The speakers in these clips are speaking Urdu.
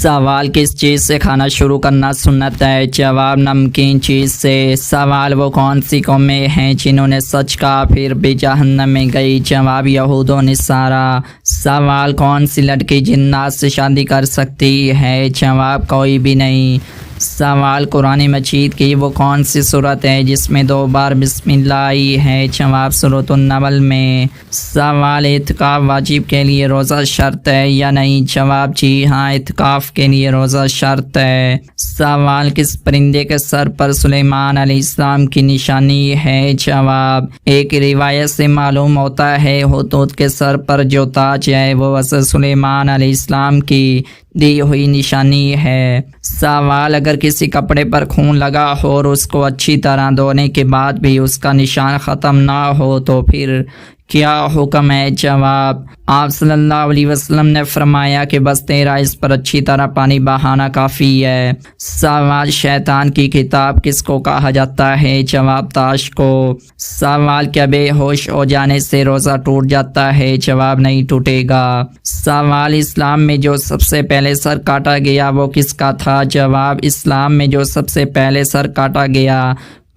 سوال کس چیز سے کھانا شروع کرنا سنت ہے؟ جواب نمکین چیز سے۔ سوال وہ کون سی قومیں ہیں جنہوں نے سچ کہا پھر بھی جہنم میں گئی؟ جواب یہود و نصارہ۔ سوال کون سی لڑکی جنات سے شادی کر سکتی ہے؟ جواب کوئی بھی نہیں۔ سوال قرآن مجید کی وہ کون سی سورت ہے جس میں 2 بار بسم اللہ آئی ہے؟ جواب سورۃ النمل میں۔ سوال اعتکاف واجب کے لیے روزہ شرط ہے یا نہیں؟ جواب جی ہاں، اعتکاف کے لیے روزہ شرط ہے۔ سوال کس پرندے کے سر پر سلیمان علیہ السلام کی نشانی ہے؟ جواب ایک روایت سے معلوم ہوتا ہے ہدہد کے سر پر جو تاج ہے وہ حضرت سلیمان علیہ السلام کی دی ہوئی نشانی ہے۔ سوال اگر کسی کپڑے پر خون لگا ہو اور اس کو اچھی طرح دھونے کے بعد بھی اس کا نشان ختم نہ ہو تو پھر کیا حکم ہے؟ جواب آپ صلی اللہ علیہ وسلم نے فرمایا کہ بس تیرا اس پر اچھی طرح پانی بہانا کافی ہے۔ سوال شیطان کی کتاب کس کو کہا جاتا ہے؟ جواب تاش کو۔ سوال کیا بے ہوش ہو جانے سے روزہ ٹوٹ جاتا ہے؟ جواب نہیں ٹوٹے گا۔ سوال اسلام میں جو سب سے پہلے سر کاٹا گیا وہ کس کا تھا؟ جواب اسلام میں جو سب سے پہلے سر کاٹا گیا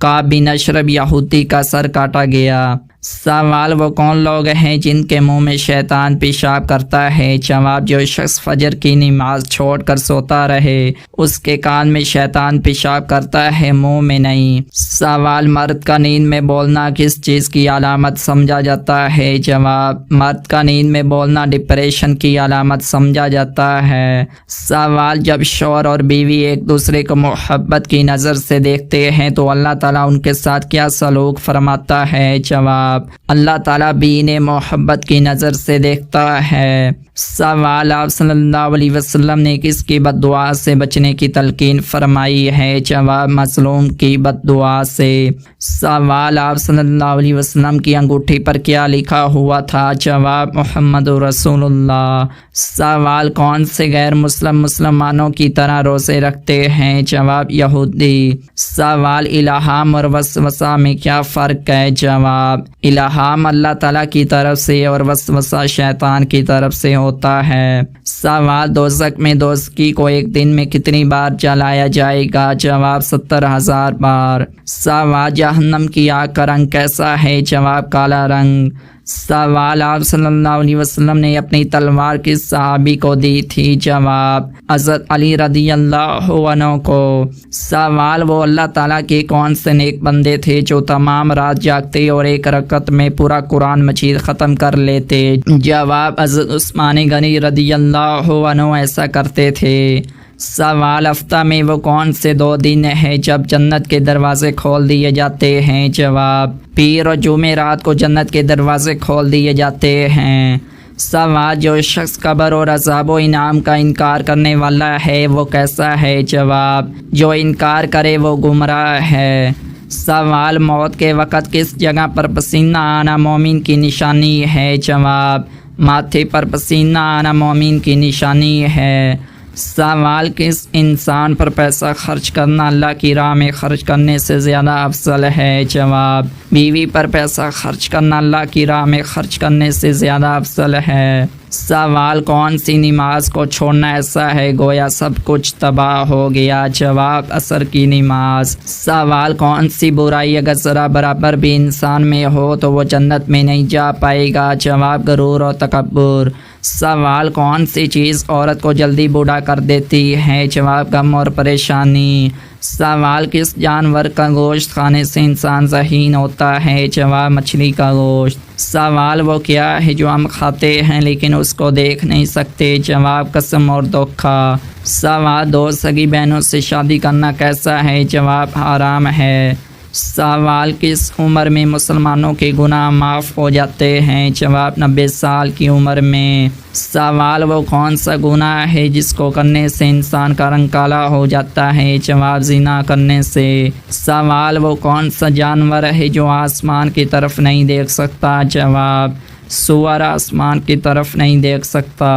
کعب بن اشرف یہودی کا سر کاٹا گیا۔ سوال وہ کون لوگ ہیں جن کے منہ میں شیطان پیشاب کرتا ہے؟ جواب جو شخص فجر کی نماز چھوڑ کر سوتا رہے اس کے کان میں شیطان پیشاب کرتا ہے، منہ میں نہیں۔ سوال مرد کا نیند میں بولنا کس چیز کی علامت سمجھا جاتا ہے؟ جواب مرد کا نیند میں بولنا ڈپریشن کی علامت سمجھا جاتا ہے۔ سوال جب شوہر اور بیوی ایک دوسرے کو محبت کی نظر سے دیکھتے ہیں تو اللہ تعالیٰ ان کے ساتھ کیا سلوک فرماتا ہے؟ جواب اللہ تعالیٰ بھی انہیں محبت کی نظر سے دیکھتا ہے۔ سوال آپ صلی اللہ علیہ وسلم نے کس کی بد دعا سے بچنے کی تلقین فرمائی ہے؟ جواب مظلوم کی بد دعا سے۔ سوال آپ صلی اللہ علیہ وسلم کی انگوٹھی پر کیا لکھا ہوا تھا؟ جواب محمد رسول اللہ۔ سوال کون سے غیر مسلم مسلمانوں کی طرح روزے رکھتے ہیں؟ جواب یہودی۔ سوال الہام اور وسوسہ میں کیا فرق ہے؟ جواب الہام اللہ تعالیٰ کی طرف سے اور وسوسہ شیطان کی طرف سے ہوتا ہے۔ سوال دوزخ میں دوزخی کو ایک دن میں کتنی بار جلایا جائے گا؟ جواب 70,000 بار۔ سوال جہنم کی آگ کا رنگ کیسا ہے؟ جواب کالا رنگ۔ سوال آپ صلی اللہ علیہ وسلم نے اپنی تلوار کس صحابی کو دی تھی؟ جواب حضرت علی رضی اللہ عنہ کو۔ سوال وہ اللہ تعالیٰ کے کون سے نیک بندے تھے جو تمام رات جاگتے اور ایک رکعت میں پورا قرآن مجید ختم کر لیتے؟ جواب حضرت عثمان غنی رضی اللہ عنہ ایسا کرتے تھے۔ سوال ہفتہ میں وہ کون سے 2 دن ہیں جب جنت کے دروازے کھول دیے جاتے ہیں؟ جواب پیر اور جمعرات کو جنت کے دروازے کھول دیے جاتے ہیں۔ سوال جو شخص قبر اور عذاب و انعام کا انکار کرنے والا ہے وہ کیسا ہے؟ جواب جو انکار کرے وہ گمراہ ہے۔ سوال موت کے وقت کس جگہ پر پسینہ آنا مومن کی نشانی ہے؟ جواب ماتھے پر پسینہ آنا مومن کی نشانی ہے۔ سوال کس انسان پر پیسہ خرچ کرنا اللہ کی راہ میں خرچ کرنے سے زیادہ افضل ہے؟ جواب بیوی پر پیسہ خرچ کرنا اللہ کی راہ میں خرچ کرنے سے زیادہ افضل ہے۔ سوال کون سی نماز کو چھوڑنا ایسا ہے گویا سب کچھ تباہ ہو گیا؟ جواب عصر کی نماز۔ سوال کون سی برائی اگر ذرا برابر بھی انسان میں ہو تو وہ جنت میں نہیں جا پائے گا؟ جواب غرور اور تکبر۔ سوال کون سی چیز عورت کو جلدی بوڑھا کر دیتی ہے؟ جواب غم اور پریشانی۔ سوال کس جانور کا گوشت کھانے سے انسان ذہین ہوتا ہے؟ جواب مچھلی کا گوشت۔ سوال وہ کیا ہے جو ہم کھاتے ہیں لیکن اس کو دیکھ نہیں سکتے؟ جواب قسم اور دھوکہ۔ سوال 2 سگی بہنوں سے شادی کرنا کیسا ہے؟ جواب حرام ہے۔ سوال کس عمر میں مسلمانوں کے گناہ معاف ہو جاتے ہیں؟ جواب 90 سال کی عمر میں۔ سوال وہ کون سا گناہ ہے جس کو کرنے سے انسان کا رنگ کالا ہو جاتا ہے؟ جواب زنا کرنے سے۔ سوال وہ کون سا جانور ہے جو آسمان کی طرف نہیں دیکھ سکتا؟ جواب سور آسمان کی طرف نہیں دیکھ سکتا۔